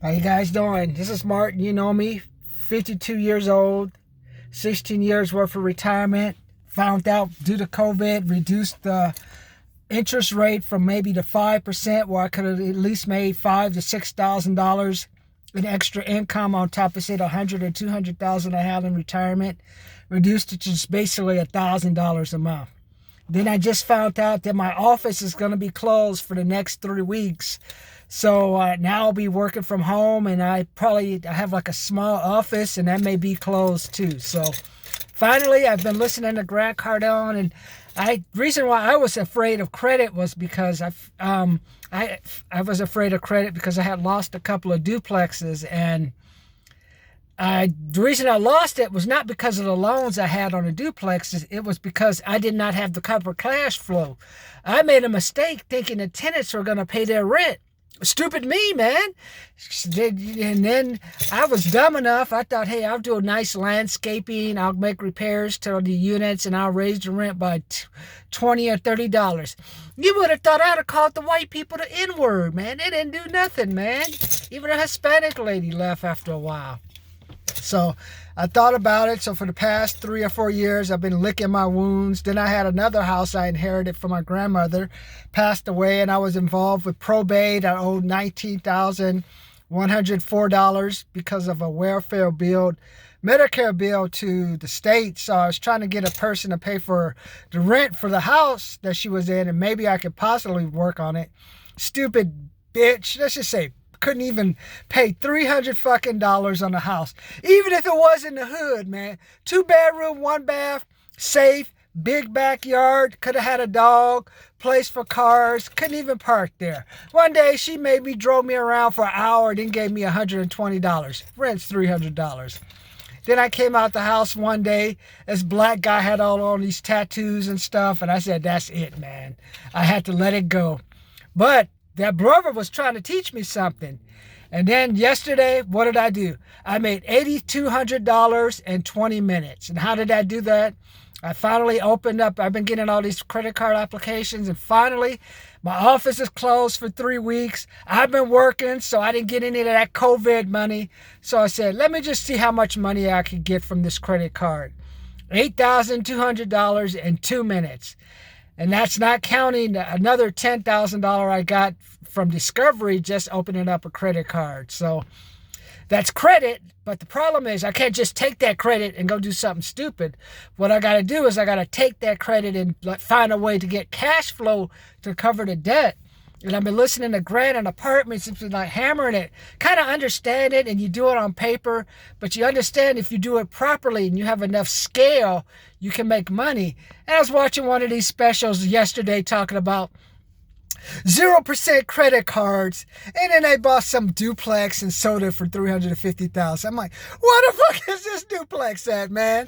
How you guys doing? This is Martin. You know me. 52 years old, 16 years worth of retirement. Found out due to COVID, reduced the interest rate from maybe to 5%, where I could have at least made $5,000 to $6,000 in extra income on top of say the 100 or 200,000 I had in retirement. Reduced it to just basically $1,000 a month. Then I just found out that my office is going to be closed for the next 3 weeks. So now I'll be working from home, and I have like a small office, and that may be closed too. So finally, I've been listening to Grant Cardone, and reason why I was afraid of credit was because I was afraid of credit because I had lost a couple of duplexes, and the reason I lost it was not because of the loans I had on the duplexes. It was because I did not have the proper cash flow. I made a mistake thinking the tenants were going to pay their rent. Stupid me, man. And then I was dumb enough. I thought, hey, I'll do a nice landscaping. I'll make repairs to the units, and I'll raise the rent by $20 or $30. You would have thought I'd have called the white people the N-word, man. They didn't do nothing, man. Even a Hispanic lady left after a while. So I thought about it. So for the past 3 or 4 years, I've been licking my wounds. Then I had another house I inherited from my grandmother, passed away, and I was involved with probate. I owed $19,104 because of a welfare bill, Medicare bill to the state. So I was trying to get a person to pay for the rent for the house that she was in, and maybe I could possibly work on it. Stupid bitch. Let's just say couldn't even pay $300 fucking on the house, even if it was in the hood, man. 2-bedroom, 1 bath, safe, big backyard, could have had a dog, place for cars, couldn't even park there. One day she made me, drove me around for an hour, then gave me $120. Rent's $300. Then I came out the house one day. This black guy had all on these tattoos and stuff, and I said, that's it, man. I had to let it go. But that brother was trying to teach me something. And then yesterday, what did I do? I made $8,200 in 20 minutes. And how did I do that? I finally opened up. I've been getting all these credit card applications, and finally, my office is closed for 3 weeks. I've been working, so I didn't get any of that COVID money. So I said, let me just see how much money I could get from this credit card. $8,200 in 2 minutes. And that's not counting another $10,000 I got from Discovery just opening up a credit card. So that's credit, but the problem is I can't just take that credit and go do something stupid. What I got to do is I got to take that credit and find a way to get cash flow to cover the debt. And I've been listening to Grant on Apartments. It's been like hammering it. Kind of understand it, and you do it on paper, but you understand if you do it properly and you have enough scale, you can make money. And I was watching one of these specials yesterday talking about 0% credit cards, and then they bought some duplex and sold it for $350,000. I'm like, what the fuck is this duplex at, man?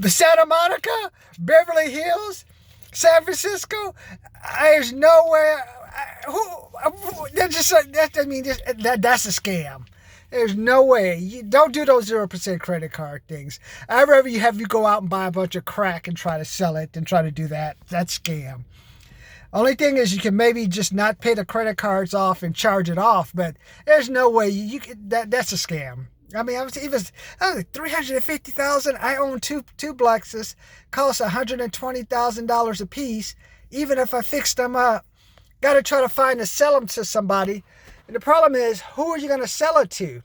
Santa Monica? Beverly Hills? San Francisco? There's nowhere. That's a scam. There's no way. You don't do those 0% credit card things. I'd rather you go out and buy a bunch of crack and try to sell it than try to do that. That's scam. Only thing is you can maybe just not pay the credit cards off and charge it off, but there's no way you could, that's a scam. I mean, I was $350,000. I own two duplexes, cost $120,000 a piece. Even if I fixed them up, got to try to sell them to somebody. And the problem is, who are you going to sell it to?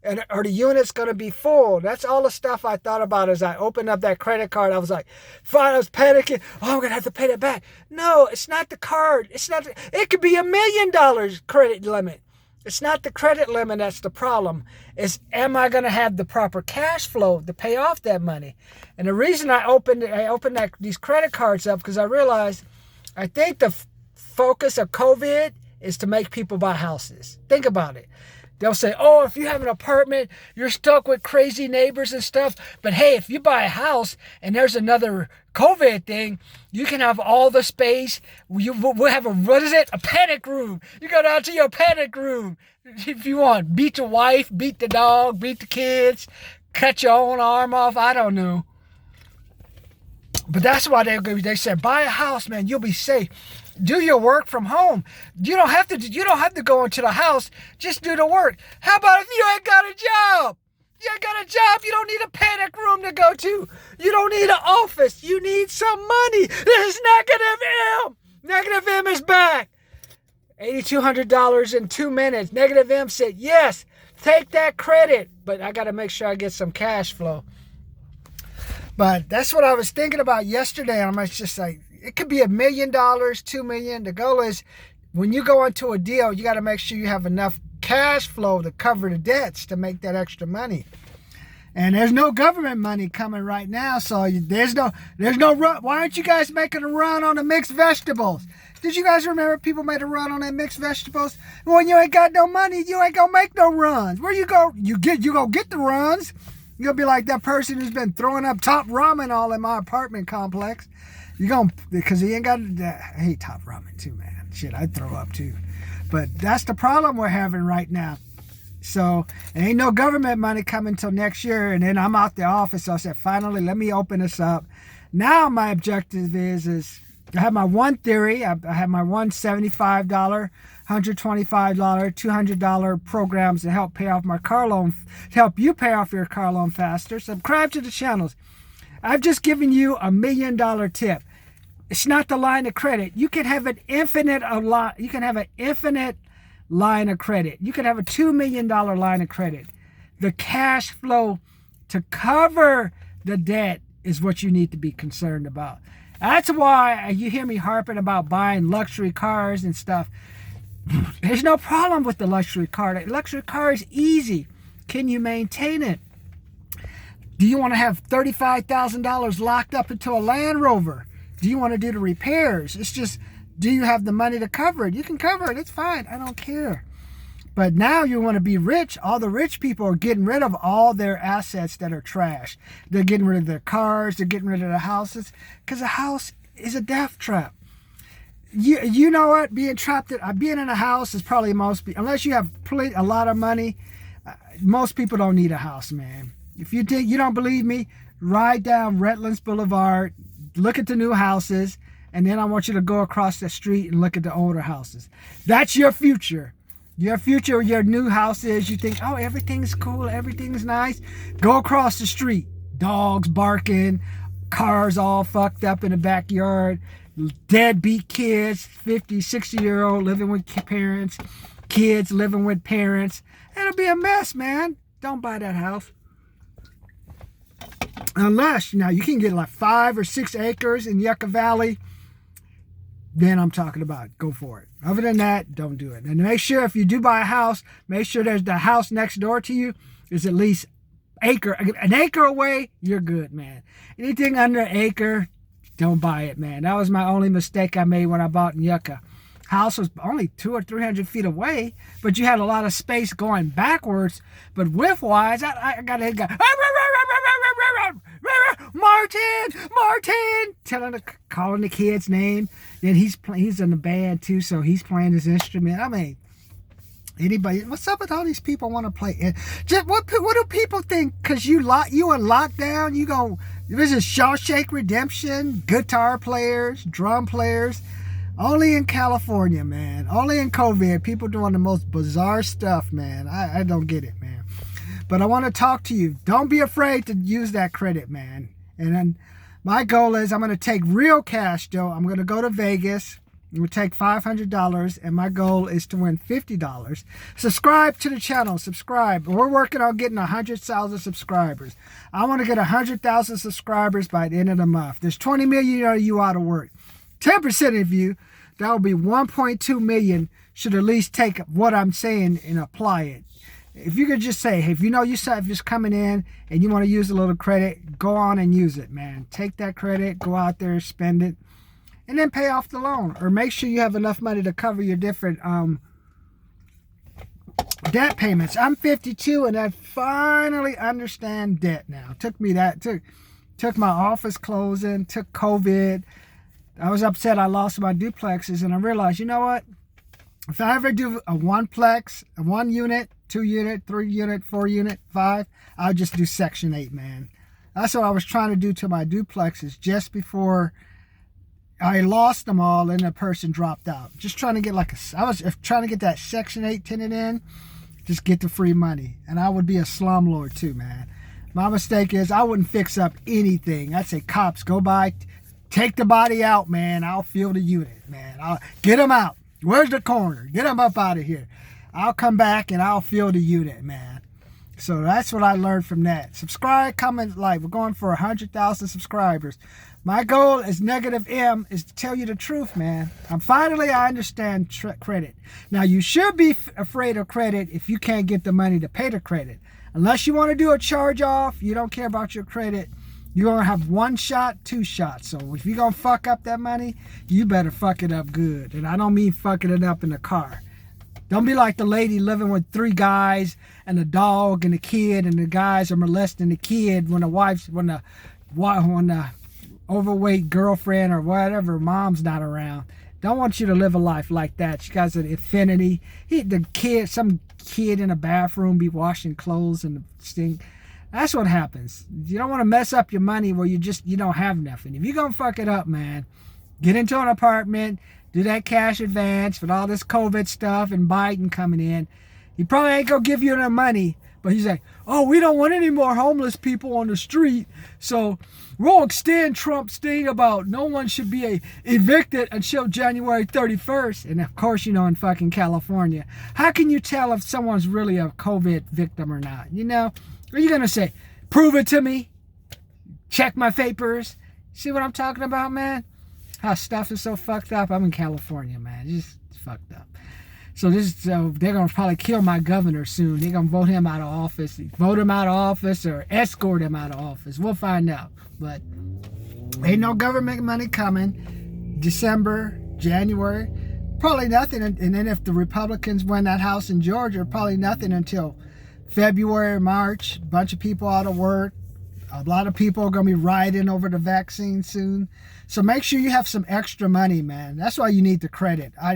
And are the units going to be full? That's all the stuff I thought about as I opened up that credit card. I was like, fine, I was panicking. Oh, I'm going to have to pay that back. No, it's not the card. It could be $1 million credit limit. It's not the credit limit that's the problem. It's, am I going to have the proper cash flow to pay off that money? And the reason I opened these credit cards up because I realized I think the focus of COVID is to make people buy houses. Think about it. They'll say, oh, if you have an apartment, you're stuck with crazy neighbors and stuff. But hey, if you buy a house and there's another COVID thing, you can have all the space. We'll have a panic room. You go down to your panic room if you want. Beat your wife, beat the dog, beat the kids, cut your own arm off. I don't know. But that's why they said, buy a house, man. You'll be safe. do your work from home. You don't have to go into the house. Just do the work. How about if you ain't got a job? You ain't got a job. You don't need a panic room to go to. You don't need an office. You need some money. This is Negative M. Negative M is back. $8,200 in 2 minutes. Negative M said, yes, take that credit. But I got to make sure I get some cash flow. But that's what I was thinking about yesterday. I'm just like, it could be $1 million, $2 million. The goal is when you go into a deal, you got to make sure you have enough cash flow to cover the debts to make that extra money. And there's no government money coming right now, so there's no run. Why aren't you guys making a run on the mixed vegetables? Did you guys remember people made a run on that mixed vegetables? When you ain't got no money, you ain't gonna make no runs. Where you go? You gonna get the runs. You're gonna be like that person who's been throwing up Top Ramen all in my apartment complex. You gonna, because he ain't got. I hate Top Ramen too, man. Shit, I'd throw up too. But that's the problem we're having right now. So, ain't no government money coming till next year, and then I'm out the office. So I said, finally, let me open this up. Now my objective is I have my one theory. I have my $175, $125, $200 programs to help pay off my car loan, to help you pay off your car loan faster. Subscribe to the channels. I've just given you $1 million tip. It's not the line of credit. You can have an infinite line of credit. You could have a $2 million line of credit. The cash flow to cover the debt is what you need to be concerned about. That's why you hear me harping about buying luxury cars and stuff. There's no problem with the luxury car. The luxury car is easy. Can you maintain it? Do you want to have $35,000 locked up into a Land Rover? Do you want to do the repairs? It's just, do you have the money to cover it? You can cover it. It's fine. I don't care. But now you want to be rich. All the rich people are getting rid of all their assets that are trash. They're getting rid of their cars. They're getting rid of their houses. Because a house is a death trap. You know what? Being in a house is probably unless you have a lot of money, most people don't need a house, man. If you don't believe me, ride down Redlands Boulevard, look at the new houses, and then I want you to go across the street and look at the older houses. That's your future. Your future, your new house is, you think, oh, everything's cool, everything's nice. Go across the street. Dogs barking, cars all fucked up in the backyard, deadbeat kids, 50, 60-year-old living with parents, kids living with parents. It'll be a mess, man. Don't buy that house. Unless, now you can get like 5 or 6 acres in Yucca Valley, then I'm talking about go for it. Other than that, don't do it. And make sure if you do buy a house, make sure there's the house next door to you is at least an acre away. You're good, man. Anything under an acre, don't buy it, man. That was my only mistake I made when I bought in Yucca. House was only 200 or 300 feet away, but you had a lot of space going backwards. But width-wise, I got to hit Martin, calling the kid's name. Then he's in the band too, so he's playing his instrument. I mean, anybody, what's up with all these people want to play? Just what do people think? Cause you in lockdown, this is Shawshank Redemption, guitar players, drum players. Only in California, man. Only in COVID, people doing the most bizarre stuff, man. I don't get it, man. But I want to talk to you. Don't be afraid to use that credit, man. And then my goal is I'm going to take real cash, Joe. I'm going to go to Vegas. I'm going to take $500, and my goal is to win $50. Subscribe to the channel. Subscribe. We're working on getting 100,000 subscribers. I want to get 100,000 subscribers by the end of the month. There's 20 million of you out of work. 10% of you, that would be 1.2 million, should at least take what I'm saying and apply it. If you could just say, hey, if you know yourself just coming in and you want to use a little credit, go on and use it, man. Take that credit, go out there, spend it, and then pay off the loan. Or make sure you have enough money to cover your different debt payments. I'm 52 and I finally understand debt now. Took my office closing, took COVID. I was upset I lost my duplexes, and I realized, you know what? If I ever do a oneplex, a 1 unit, 2 unit, 3 unit, 4 unit, 5, I'll just do Section 8, man. That's what I was trying to do to my duplexes just before I lost them all, and the person dropped out. Just trying to get I was trying to get that Section 8 tenant in, just get the free money. And I would be a slumlord too, man. My mistake is I wouldn't fix up anything. I'd say, cops, go by, take the body out, man. I'll fill the unit, man. I'll get them out. Where's the coroner? Get them up out of here. I'll come back and I'll fill the unit, man. So that's what I learned from that. Subscribe, comment, like. We're going for 100,000 subscribers. My goal as Negative M is to tell you the truth, man. I understand credit. Now, you should be afraid of credit if you can't get the money to pay the credit. Unless you want to do a charge off, you don't care about your credit. You're going to have 1 shot, 2 shots. So if you're going to fuck up that money, you better fuck it up good. And I don't mean fucking it up in the car. Don't be like the lady living with 3 guys and a dog and a kid, and the guys are molesting the kid when the overweight girlfriend or whatever mom's not around. Don't want you to live a life like that. She got an infinity. Some kid in a bathroom be washing clothes and stink. That's what happens. You don't want to mess up your money where you don't have nothing. If you're gonna fuck it up, man, get into an apartment. Do that cash advance with all this COVID stuff and Biden coming in. He probably ain't going to give you enough money. But he's like, oh, we don't want any more homeless people on the street. So we'll extend Trump's thing about no one should be evicted until January 31st. And of course, in fucking California. How can you tell if someone's really a COVID victim or not? Are you going to say, prove it to me? Check my papers? See what I'm talking about, man? How stuff is so fucked up. I'm in California, man. It's just fucked up. So they're going to probably kill my governor soon. They're going to vote him out of office or escort him out of office. We'll find out. But ain't no government money coming. December, January, probably nothing. And then if the Republicans win that house in Georgia, probably nothing until February, March. A bunch of people out of work. A lot of people are going to be rioting over the vaccine soon. So make sure you have some extra money, man. That's why you need the credit. I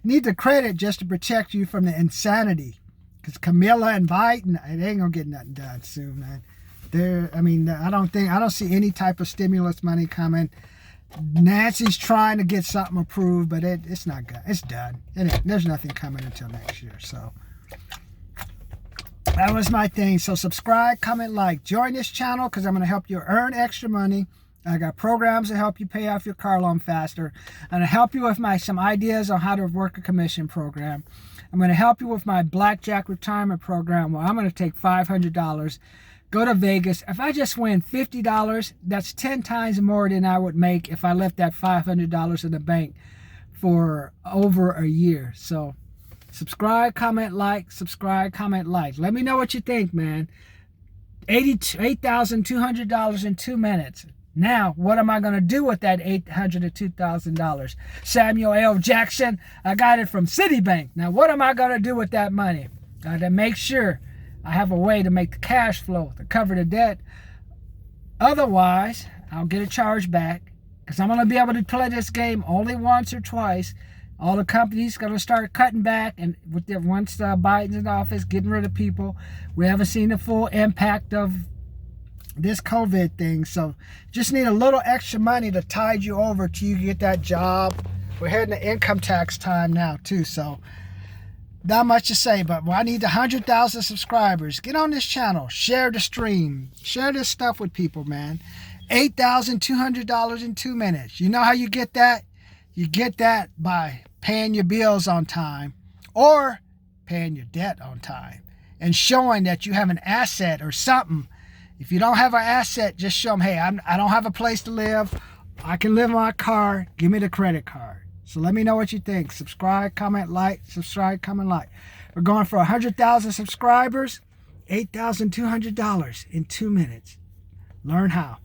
need the credit just to protect you from the insanity. Because Camilla and Biden, they ain't going to get nothing done soon, man. I don't see any type of stimulus money coming. Nancy's trying to get something approved, but it's not good. It's done. There's nothing coming until next year, so... That was my thing. So subscribe, comment, like. Join this channel because I'm going to help you earn extra money. I got programs to help you pay off your car loan faster. I'm going to help you with some ideas on how to work a commission program. I'm going to help you with my Blackjack retirement program where I'm going to take $500, go to Vegas. If I just win $50, that's 10 times more than I would make if I left that $500 in the bank for over a year. So... subscribe, comment, like. Subscribe, comment, like. Let me know what you think, man. $8,200 in 2 minutes. Now, what am I going to do with that $800 to $2,000? Samuel L. Jackson, I got it from Citibank. Now, what am I going to do with that money? Got to make sure I have a way to make the cash flow to cover the debt. Otherwise, I'll get a charge back because I'm going to be able to play this game only once or twice. All the companies going to start cutting back, and once Biden's in office, getting rid of people. We haven't seen the full impact of this COVID thing, so just need a little extra money to tide you over till you get that job. We're heading to income tax time now too, so not much to say, but I need 100,000 subscribers. Get on this channel, share the stream, share this stuff with people, man. $8,200 in 2 minutes. You know how you get that? You get that by paying your bills on time or paying your debt on time and showing that you have an asset or something. If you don't have an asset, just show them, hey, I don't have a place to live. I can live in my car. Give me the credit card. So let me know what you think. Subscribe, comment, like. Subscribe, comment, like. We're going for 100,000 subscribers, $8,200 in 2 minutes. Learn how.